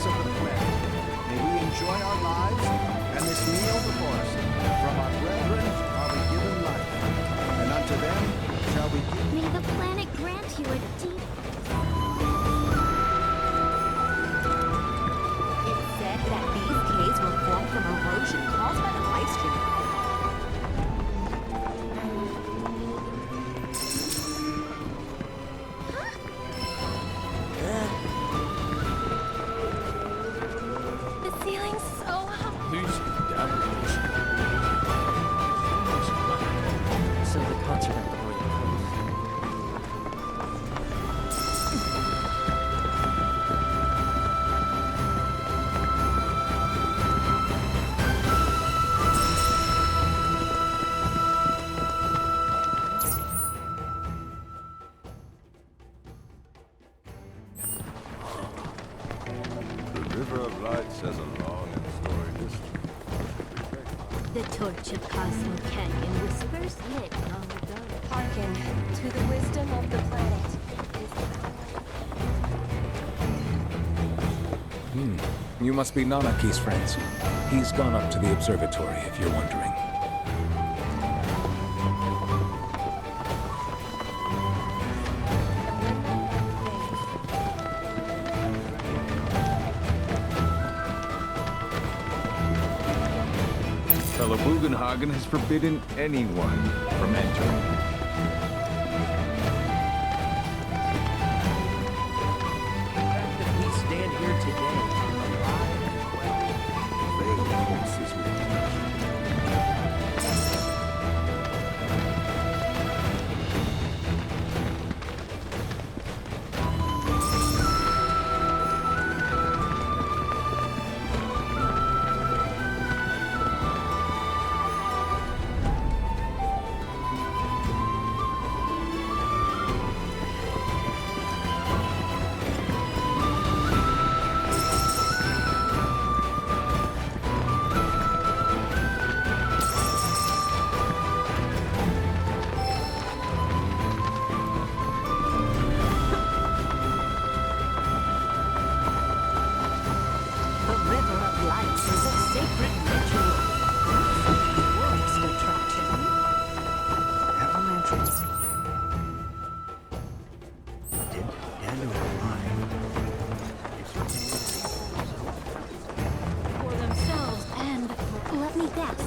face of the planet. May we enjoy our lives and this meal before us. From our brethren are we given life, and unto them shall we give. May the planet grant you a deep... It said that these caves were formed from erosion caused by the ice stream. The ceiling's so high. Please get down with this. So the concert at the Royal Coast. The River of Lights has a long and storied history. The torch of Cosmo Canyon was first lit long ago. Hearken to the wisdom of the planet. You must be Nanaki's friends. He's gone up to the observatory, if you're wondering. Fellow Bugenhagen has forbidden anyone from entering. The fact that we stand here today, alive and well, They pulses with The River of Lights is a sacred ritual. Tourist attraction. avalanches. Did Daniel alive? For themselves and, let me guess,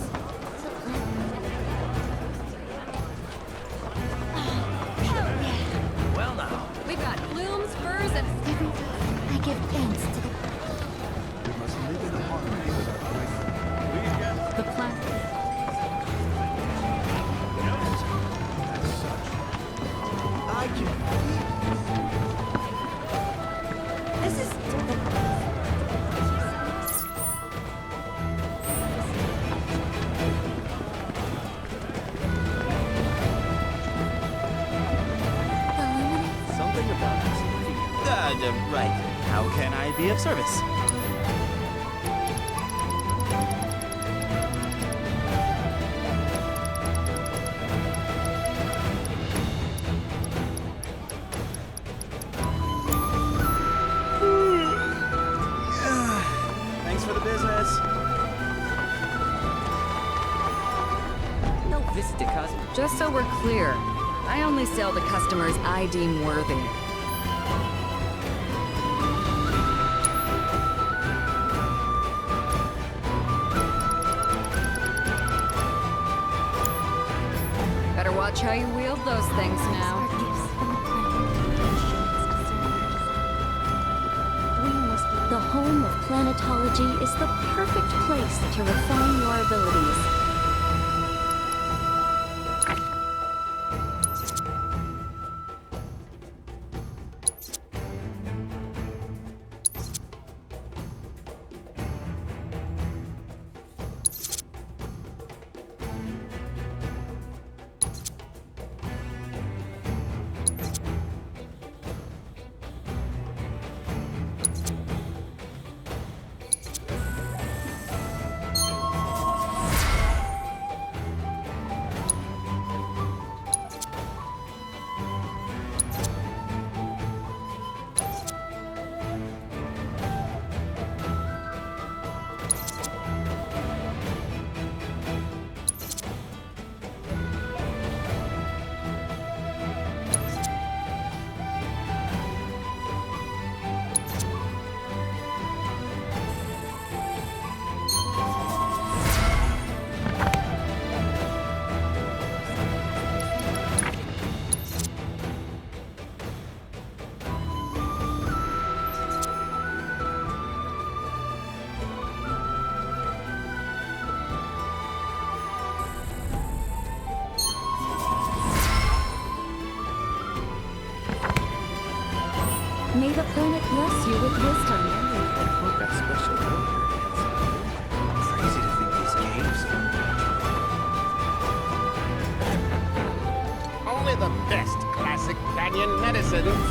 hell yeah! well now. We've got blooms, furs, and Every day I give thanks to We must live in harmony with our brethren. the planet. As such, I can feel this is The luminous. Something about this video. Right. How can I be of service? Thanks for the business. No visit to Cosmo. Just so we're clear, I only sell to customers I deem worthy. Better watch how you wield those things Are now. gifts from the planet and shades to serve. We must be. The home of planetology is the perfect place to refine your abilities. May the planet bless you with wisdom. Look, that special order. It's crazy to think these caves. Only the best classic canyon medicines.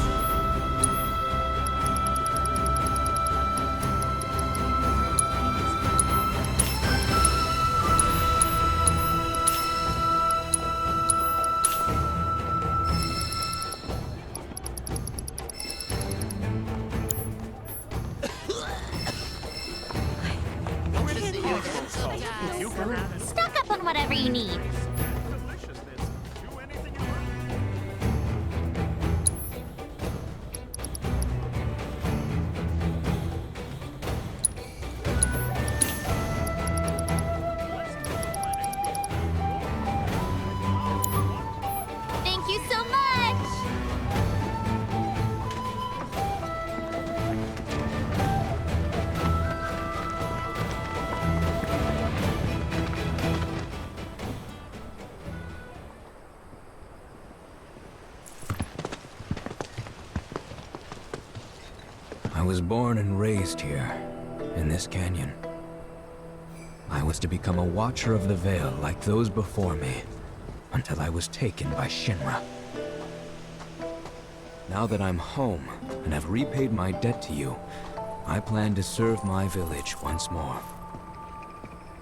Stock up on whatever you need. Thank you so much. I was born and raised here, in this canyon. I was to become a watcher of the Veil like those before me, until I was taken by Shinra. Now that I'm home and have repaid my debt to you, I plan to serve my village once more.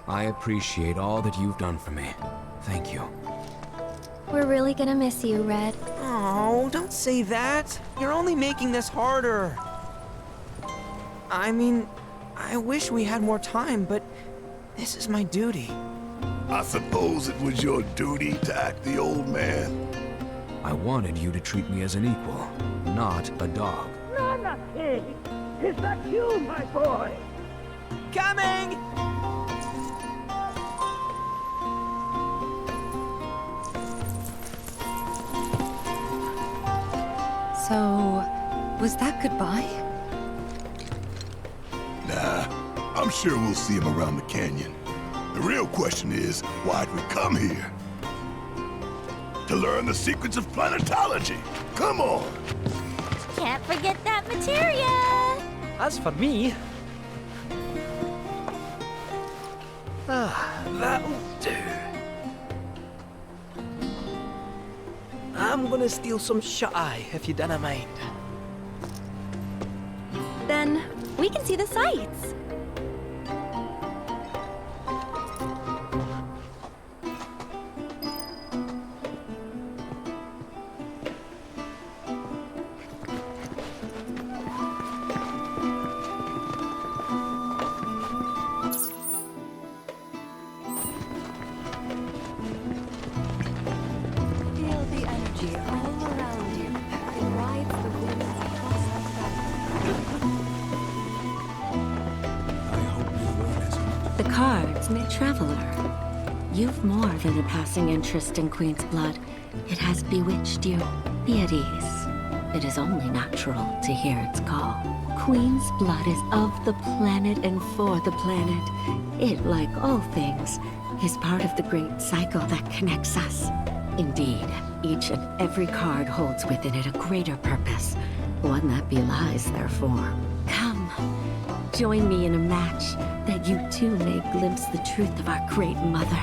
I appreciate all that you've done for me. Thank you. We're really gonna miss you, Red. Oh, don't say that. You're only making this harder. I mean, I wish we had more time, but this is my duty. I suppose it was your duty to act the old man. I wanted you to treat me as an equal, not a dog. Nana King! Is that you, my boy? Coming! So, was that goodbye? Nah, I'm sure we'll see him around the canyon. The real question is, why'd we come here? To learn the secrets of planetology. Come on! Can't forget that materia. As for me... that'll do. I'm gonna steal some shut-eye, if you don't mind. Then we can see the sights. Feel the energy all around you. It rides the winds across the sky. I hope you learn as much. The cards, my traveler. You've more than a passing interest in Queen's blood. It has bewitched you. Be at ease. It is only natural to hear its call. Queen's blood is of the planet and for the planet. It, like all things, is part of the great cycle that connects us. Indeed, each and every card holds within it a greater purpose, one that belies their form. Come, join me in a match that you too may glimpse the truth of our great mother.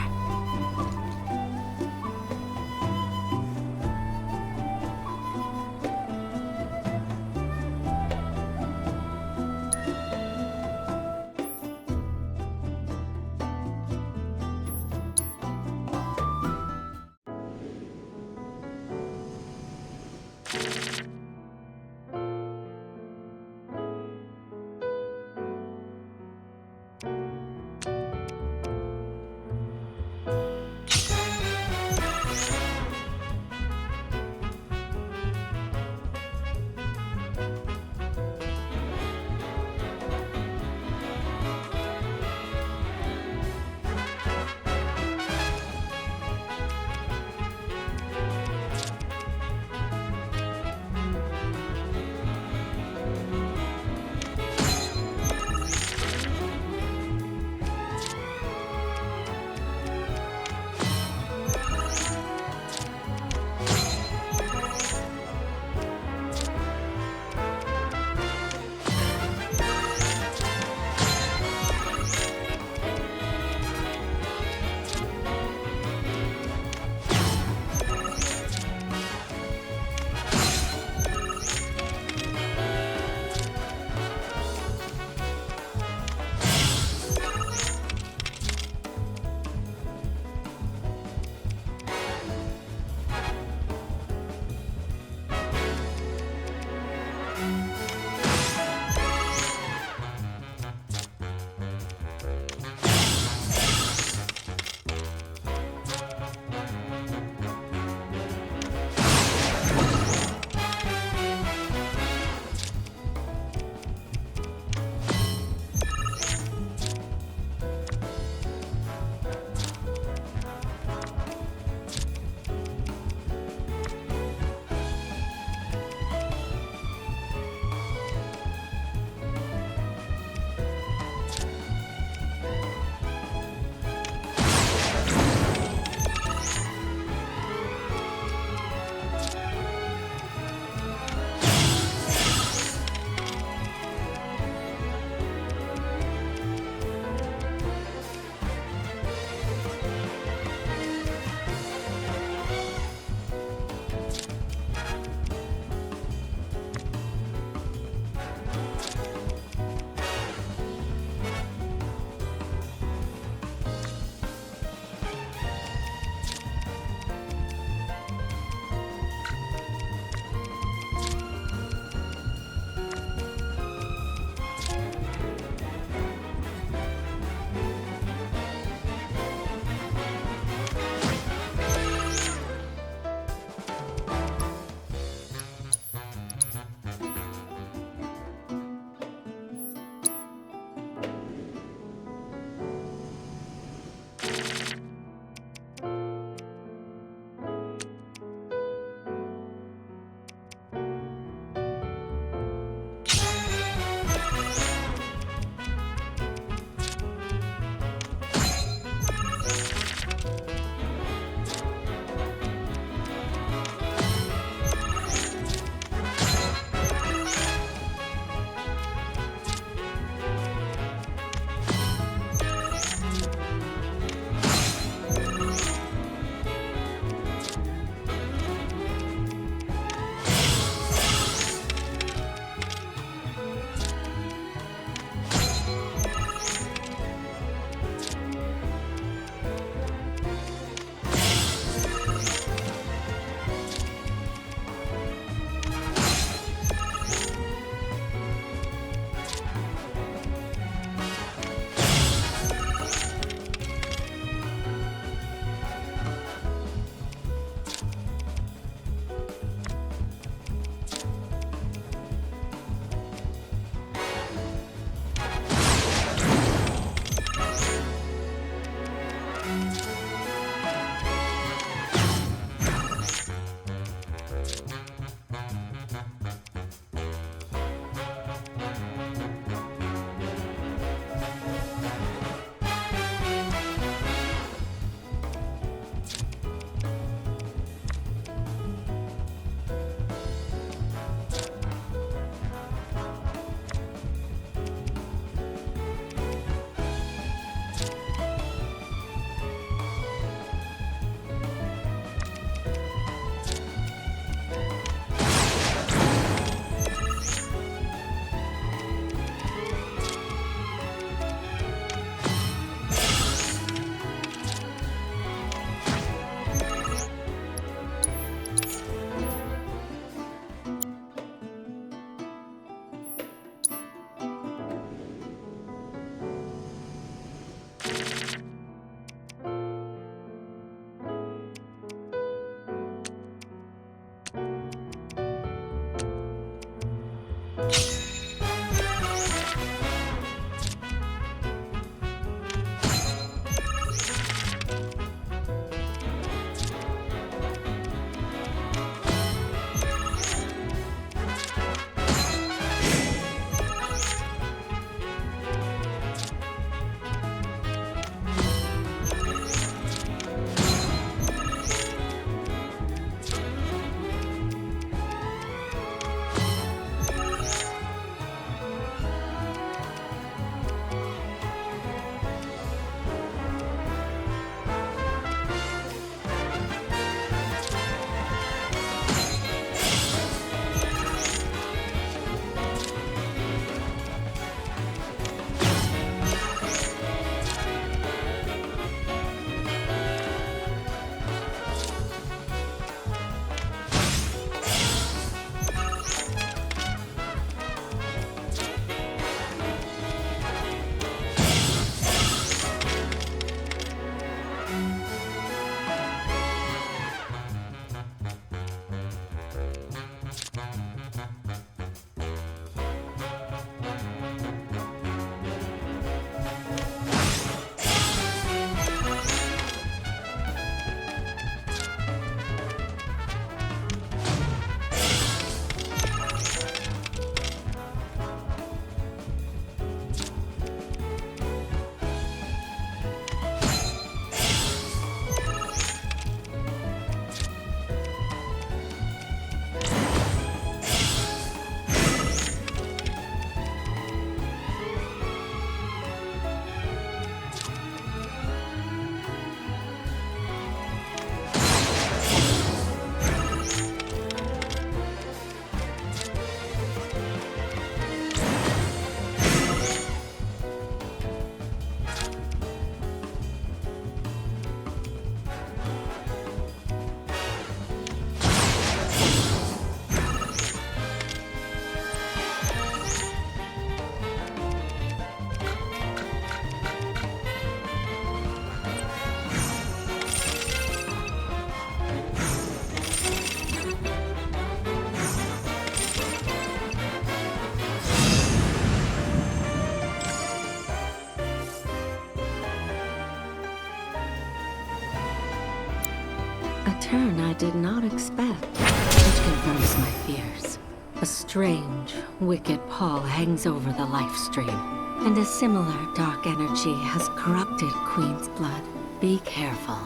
A turn I did not expect, which confirms my fears. A strange, wicked pall hangs over the life stream, and a similar dark energy has corrupted Queen's blood. Be careful.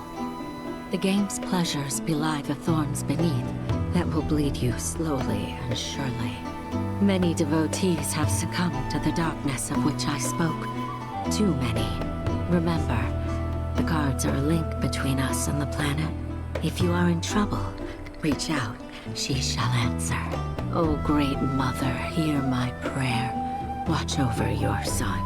The game's pleasures belie the thorns beneath that will bleed you slowly and surely. Many devotees have succumbed to the darkness of which I spoke. Too many. Remember, the guards are a link between us and the planet. If you are in trouble, reach out. She shall answer. O Great Mother, hear my prayer. Watch over your son.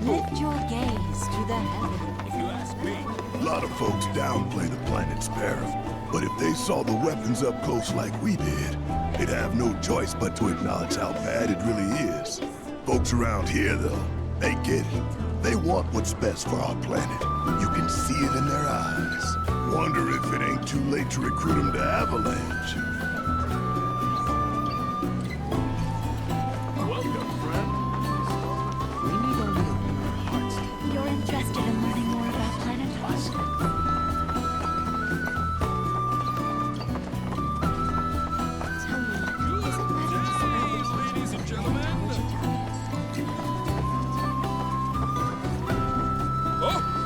Lift your gaze to the heavens. If you ask me. A lot of folks downplay the planet's peril, but if they saw the weapons up close like we did, they'd have no choice but to acknowledge how bad it really is. Folks around here, though, they get it. They want what's best for our planet. You can see it in their eyes. Wonder if it ain't too late to recruit them to Avalanche. You're interested in learning more about Planet Trust? Tell me, is it better to spread Ladies and gentlemen.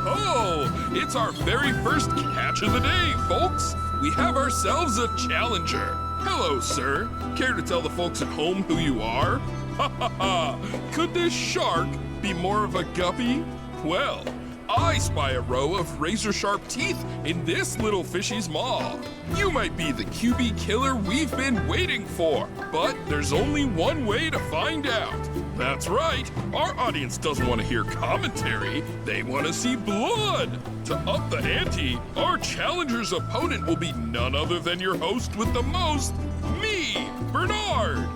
Oh, it's our very first catch of the day, folks. We have ourselves a challenger. Hello, sir. Care to tell the folks at home who you are? Ha ha ha! Could this shark be more of a guppy? Well, I spy a row of razor-sharp teeth in this little fishy's maw. You might be the QB killer we've been waiting for, but there's only one way to find out. That's right, our audience doesn't want to hear commentary, they want to see blood. To up the ante, our challenger's opponent will be none other than your host with the most, me, Bernard.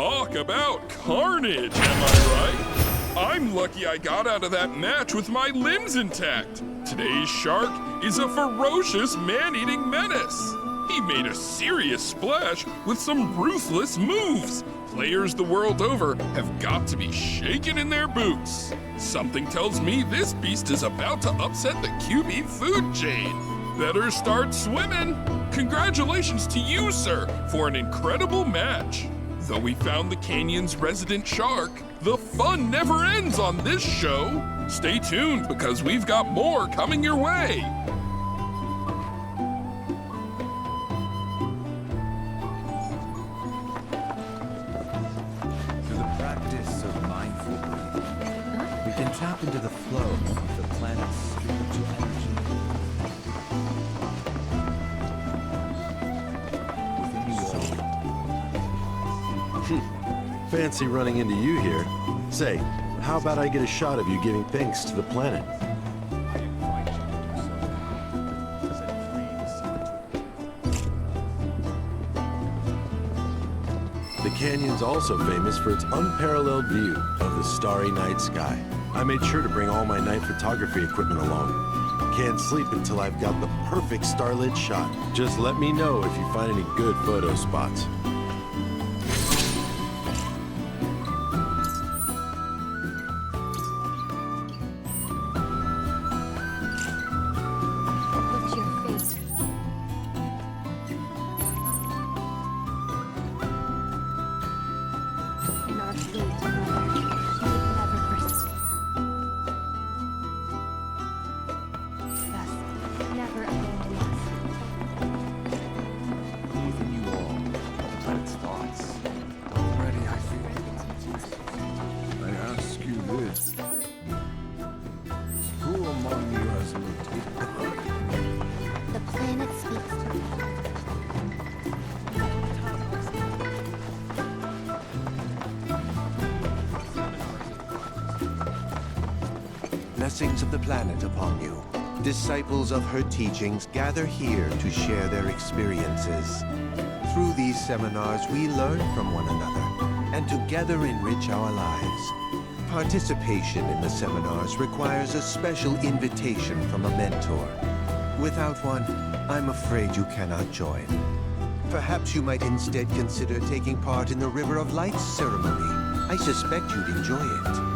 Talk about carnage, am I right? I'm lucky I got out of that match with my limbs intact. Today's shark is a ferocious man-eating menace. He made a serious splash with some ruthless moves. Players the world over have got to be shaken in their boots. Something tells me this beast is about to upset the QB food chain. Better start swimming. Congratulations to you, sir, for an incredible match. Though we found the canyon's resident shark, the fun never ends on this show. Stay tuned because we've got more coming your way. Through the practice of mindful breathing, we can tap into the flow of the planet's spiritual energy. Fancy running into you here. Say, how about I get a shot of you giving thanks to the planet? The canyon's also famous for its unparalleled view of the starry night sky. I made sure to bring all my night photography equipment along. Can't sleep until I've got the perfect starlit shot. Just let me know if you find any good photo spots. Blessings of the planet upon you. Disciples of her teachings gather here to share their experiences. Through these seminars, we learn from one another and together enrich our lives. Participation in the seminars requires a special invitation from a mentor. Without one, I'm afraid you cannot join. Perhaps you might instead consider taking part in the River of Lights ceremony. I suspect you'd enjoy it.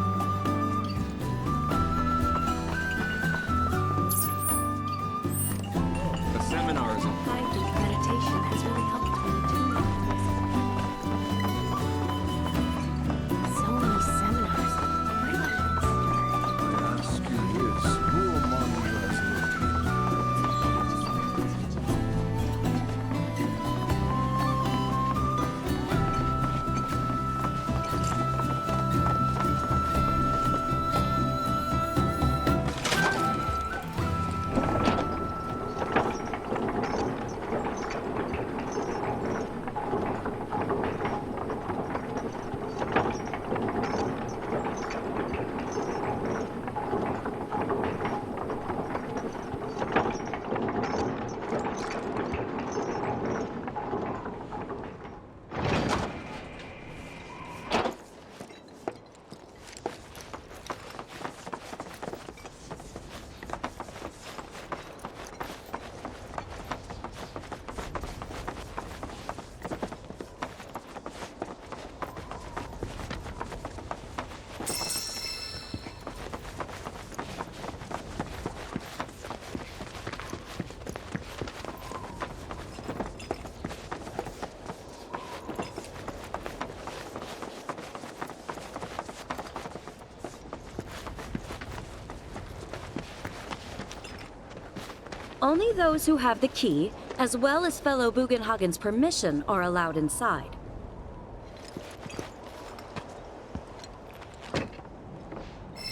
Only those who have the key, as well as fellow Bugenhagen's permission, are allowed inside.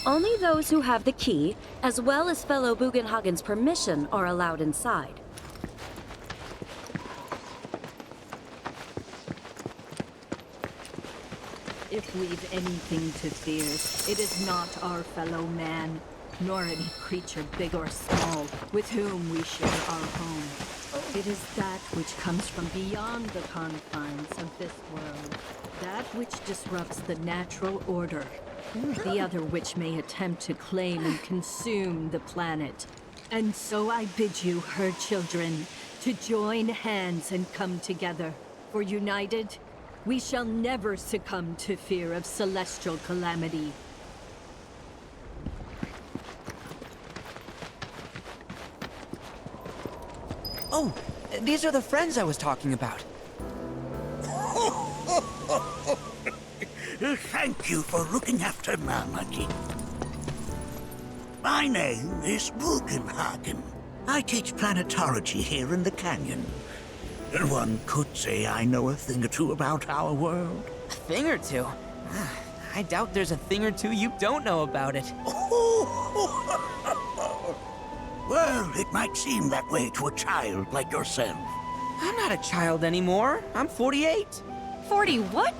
Only those who have the key, as well as fellow Bugenhagen's permission, are allowed inside. If we've anything to fear, it is not our fellow man, nor any creature big or small, with whom we share our home. It is that which comes from beyond the confines of this world. That which disrupts the natural order. The other which may attempt to claim and consume the planet. And so I bid you, her children, to join hands and come together. For united, we shall never succumb to fear of celestial calamity. Oh, these are the friends I was talking about. Thank you for looking after Mamaki. My name is Bugenhagen. I teach planetology here in the canyon. One could say I know a thing or two about our world. A thing or two? I doubt there's a thing or two you don't know about it. Well, it might seem that way to a child like yourself. I'm not a child anymore. I'm 48. 40 what?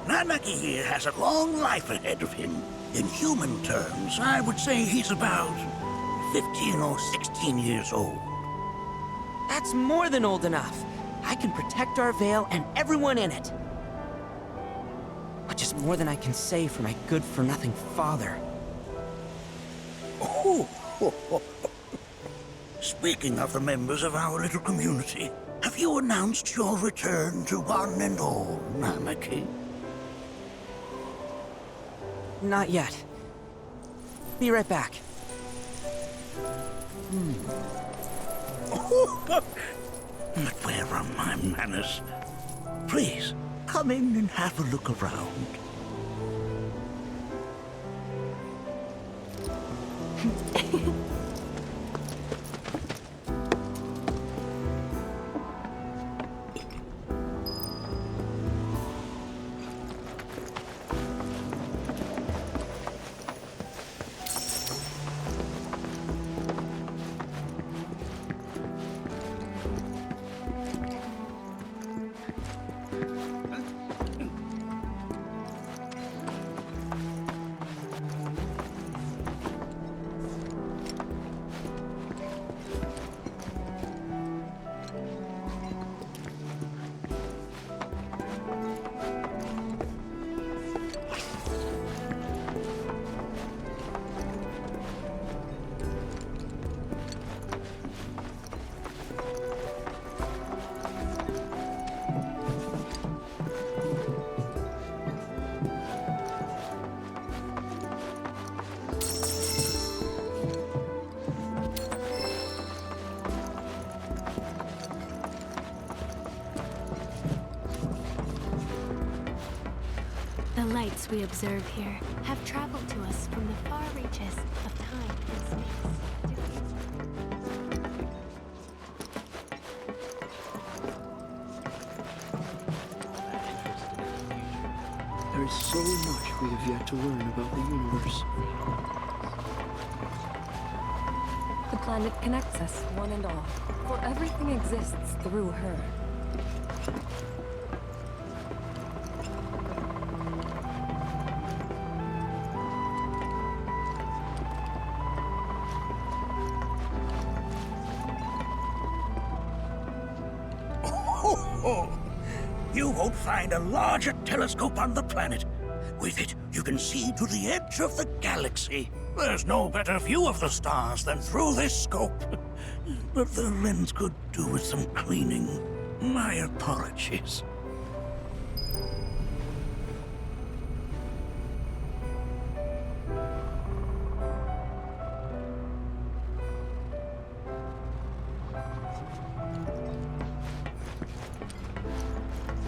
Mamaki here has a long life ahead of him. In human terms, I would say he's about 15 or 16 years old. That's more than old enough. I can protect our Vale and everyone in it. Which is more than I can say for my good-for-nothing father. Speaking of the members of our little community, have you announced your return to one and all, Mamaki? Not yet. Be right back. But where are my manners? Please, come in and have a look around. The lights we observe here have traveled to us from the far reaches of time and space. There is so much we have yet to learn about the universe. The planet connects us, one and all, for everything exists through her. You won't find a larger telescope on the planet. With it, you can see to the edge of the galaxy. There's no better view of the stars than through this scope. But the lens could do with some cleaning. My apologies.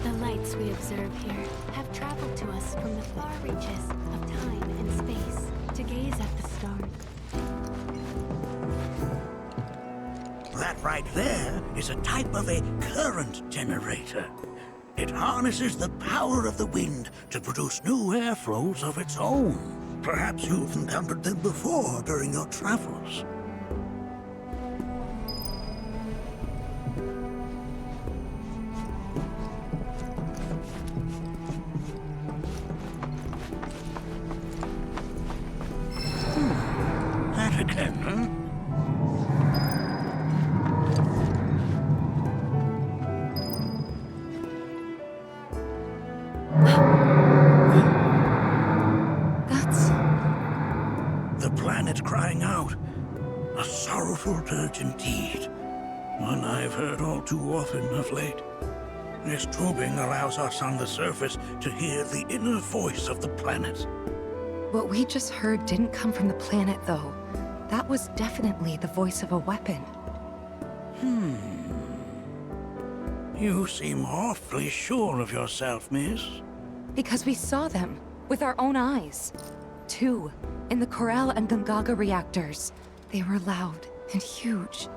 The lights we observe here have traveled to us from the far reaches of time and space to gaze at the stars. That right there is a type of a current generator. It harnesses the power of the wind to produce new airflows of its own. Perhaps you've encountered them before during your travels. That again, huh? That's... the planet crying out. A sorrowful dirge indeed. One I've heard all too often of late. This tubing allows us on the surface to hear the inner voice of the planet. What we just heard didn't come from the planet, though. That was definitely the voice of a weapon. You seem awfully sure of yourself, miss. Because we saw them, with our own eyes. 2, in the Corel and Gungaga reactors. They were loud and huge.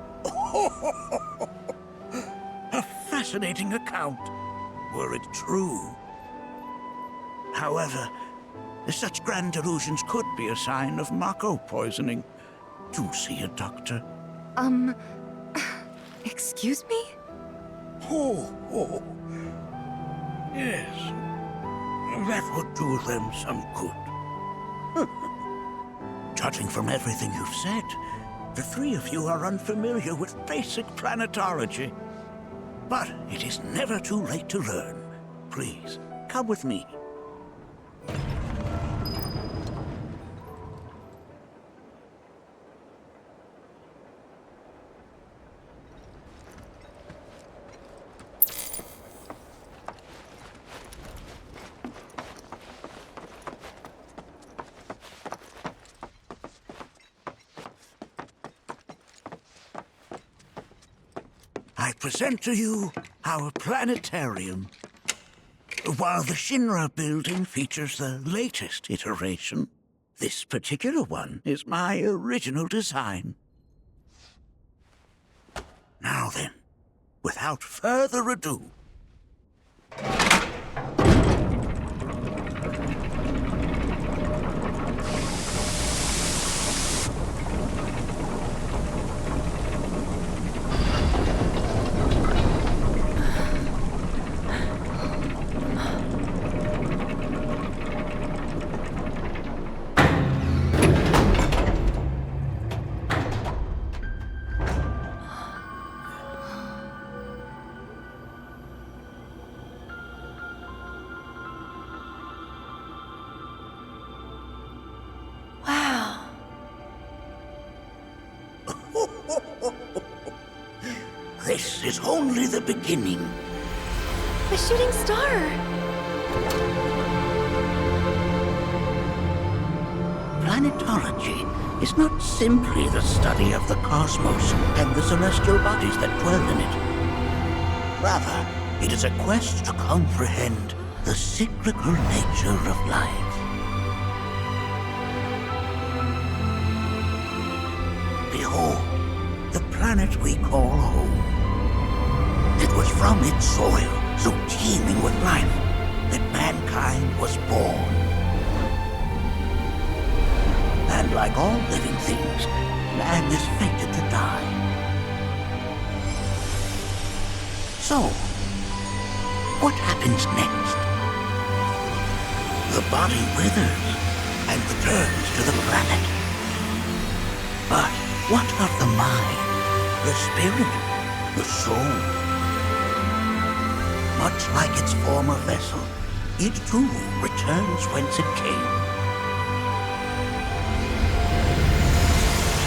A fascinating account, were it true. However, such grand delusions could be a sign of Mako poisoning. Do see a doctor. Excuse me? Oh. Yes. That would do them some good. Judging from everything you've said, the 3 of you are unfamiliar with basic planetology. But it is never too late to learn. Please, come with me. I present to you our planetarium. While the Shinra building features the latest iteration, this particular one is my original design. Now then, without further ado, this is only the beginning. The shooting star! Planetology is not simply the study of the cosmos and the celestial bodies that dwell in it. Rather, it is a quest to comprehend the cyclical nature of life. Behold, the planet we call home. It was from its soil, so teeming with life, that mankind was born. And like all living things, man is fated to die. So, what happens next? The body withers and returns to the planet. But what of the mind, the spirit, the soul? Much like its former vessel, it too returns whence it came.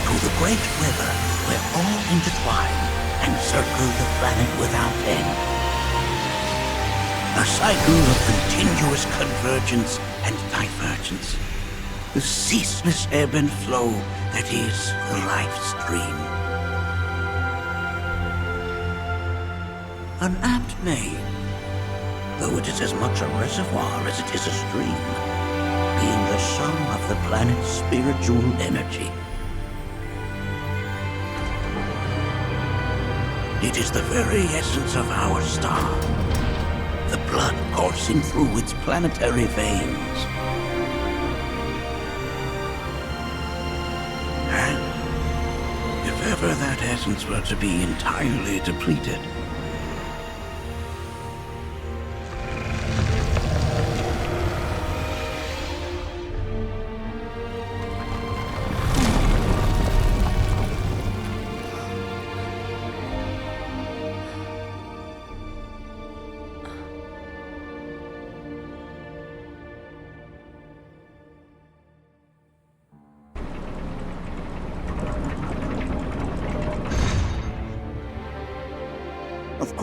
To the great river where all intertwine and circle the planet without end. A cycle of continuous convergence and divergence. The ceaseless ebb and flow that is the life stream. An apt name, though it is as much a reservoir as it is a stream, being the sum of the planet's spiritual energy. It is the very essence of our star, the blood coursing through its planetary veins. And if ever that essence were to be entirely depleted,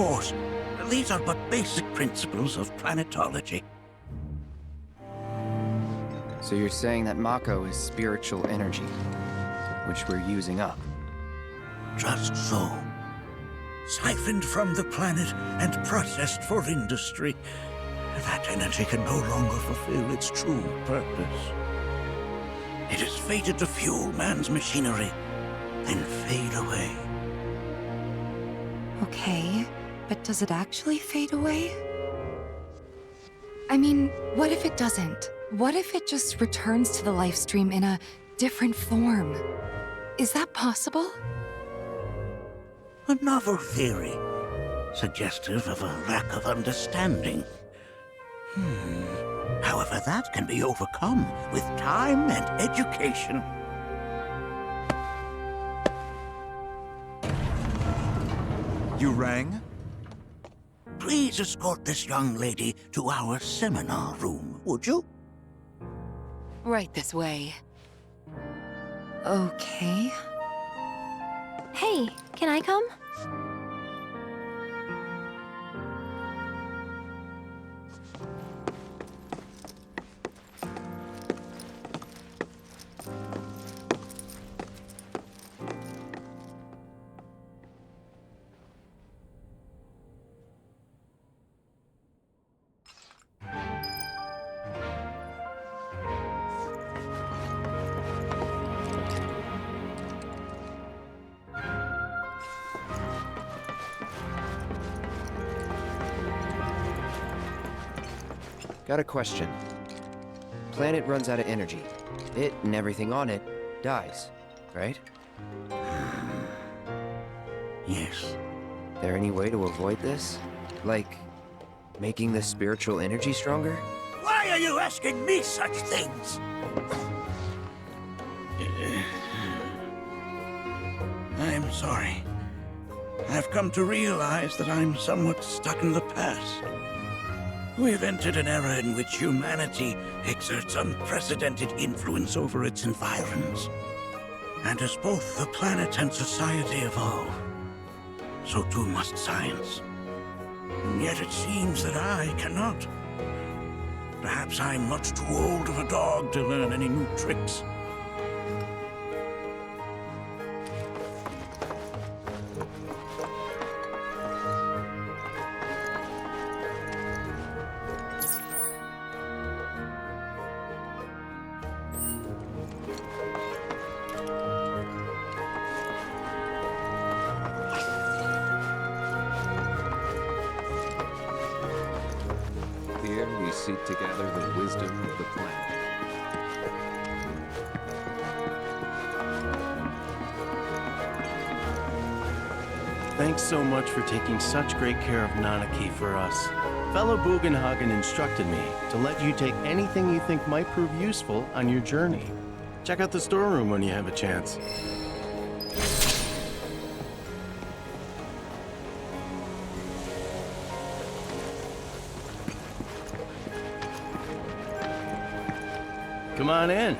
course. These are but basic principles of planetology. So you're saying that Mako is spiritual energy, which we're using up? Just so. Siphoned from the planet and processed for industry, that energy can no longer fulfill its true purpose. It is fated to fuel man's machinery, then fade away. Okay, but does it actually fade away? I mean, what if it doesn't? What if it just returns to the life stream in a different form? Is that possible? A novel theory, suggestive of a lack of understanding. However, that can be overcome with time and education. You rang? Please escort this young lady to our seminar room, would you? Right this way. Okay. Hey, can I come? Got a question. Planet runs out of energy. It and everything on it dies, right? Yes. There any way to avoid this? Like, making the spiritual energy stronger? Why are you asking me such things? I'm sorry. I've come to realize that I'm somewhat stuck in the past. We've entered an era in which humanity exerts unprecedented influence over its environs. And as both the planet and society evolve, so too must science. And yet it seems that I cannot. Perhaps I'm much too old of a dog to learn any new tricks. Here we seek together the wisdom of the planet. Thanks so much for taking such great care of Nanaki for us. Fellow Bugenhagen instructed me to let you take anything you think might prove useful on your journey. Check out the storeroom when you have a chance. Come on in.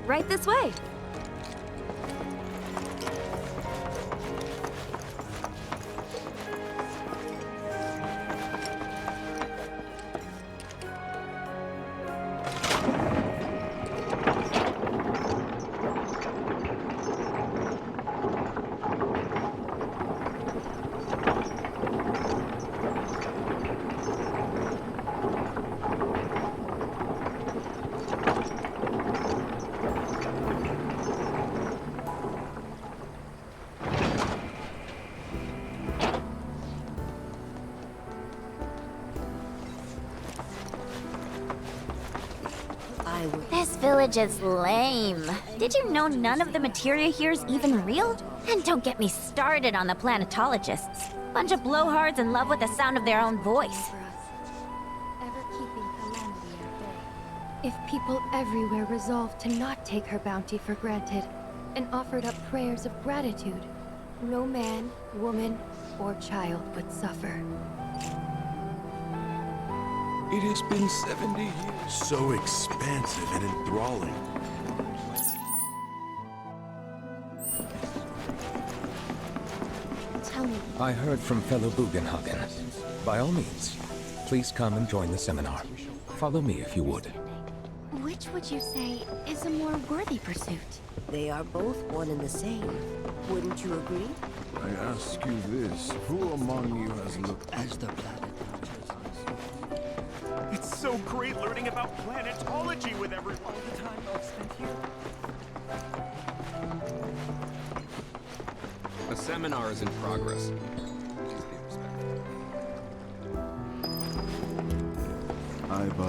Right this way. This village is lame. Did you know none of the materia here is even real? And don't get me started on the planetologists. Bunch of blowhards in love with the sound of their own voice. If people everywhere resolved to not take her bounty for granted and offered up prayers of gratitude, no man, woman, or child would suffer. It has been 70 years. So expansive and enthralling. Tell me. I heard from fellow Bugenhagen. By all means, please come and join the seminar. Follow me if you would. Which would you say is a more worthy pursuit? They are both one and the same. Wouldn't you agree? I ask you this, who among you has looked as the planet? It's so great learning about planetology with everyone. All the time I've spent here. A seminar is in progress. Please be respectful. I've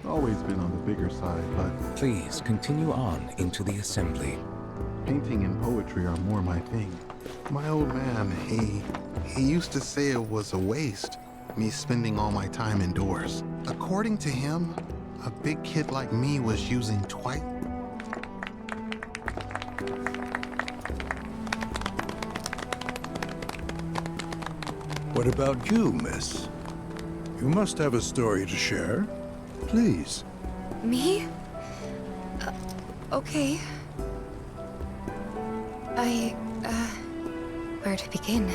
always been on the bigger side, but please continue on into the assembly. Painting and poetry are more my thing. My old man, he used to say it was a waste, me spending all my time indoors. According to him, a big kid like me was using twice. What about you, miss? You must have a story to share. Please. Me? Okay. Where to begin?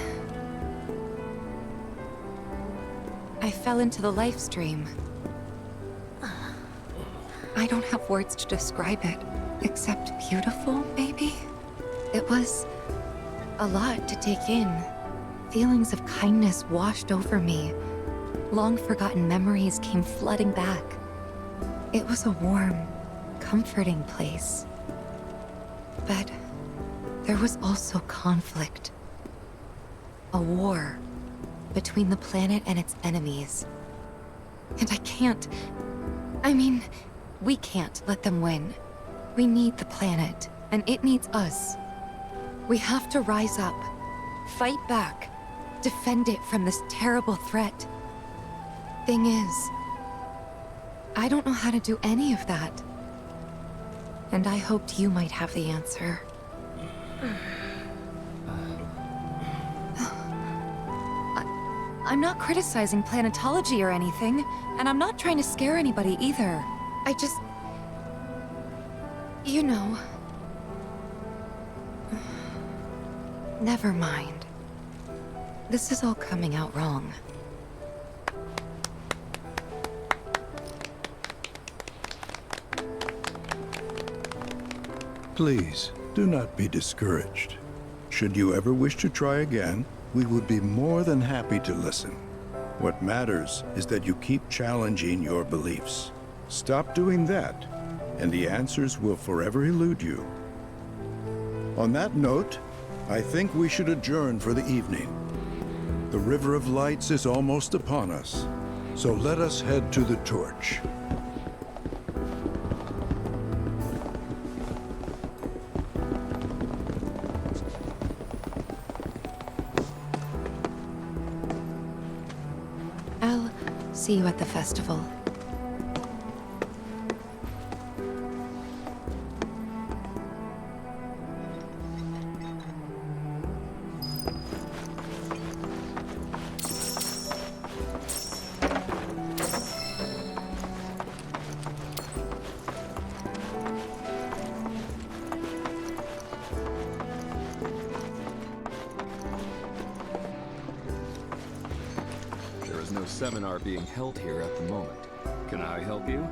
I fell into the life stream. I don't have words to describe it, except beautiful, maybe? It was a lot to take in. Feelings of kindness washed over me. Long-forgotten memories came flooding back. It was a warm, comforting place. But there was also conflict. A war between the planet and its enemies. And we can't let them win. We need the planet, and it needs us. We have to rise up, fight back, defend it from this terrible threat. Thing is, I don't know how to do any of that. And I hoped you might have the answer. I'm not criticizing planetology or anything, and I'm not trying to scare anybody either. I just... You know... Never mind. This is all coming out wrong. Please, do not be discouraged. Should you ever wish to try again, we would be more than happy to listen. What matters is that you keep challenging your beliefs. Stop doing that, and the answers will forever elude you. On that note, I think we should adjourn for the evening. The River of Lights is almost upon us, so let us head to the torch. I'll see you at the festival. seminar being held here at the moment. Can I help you?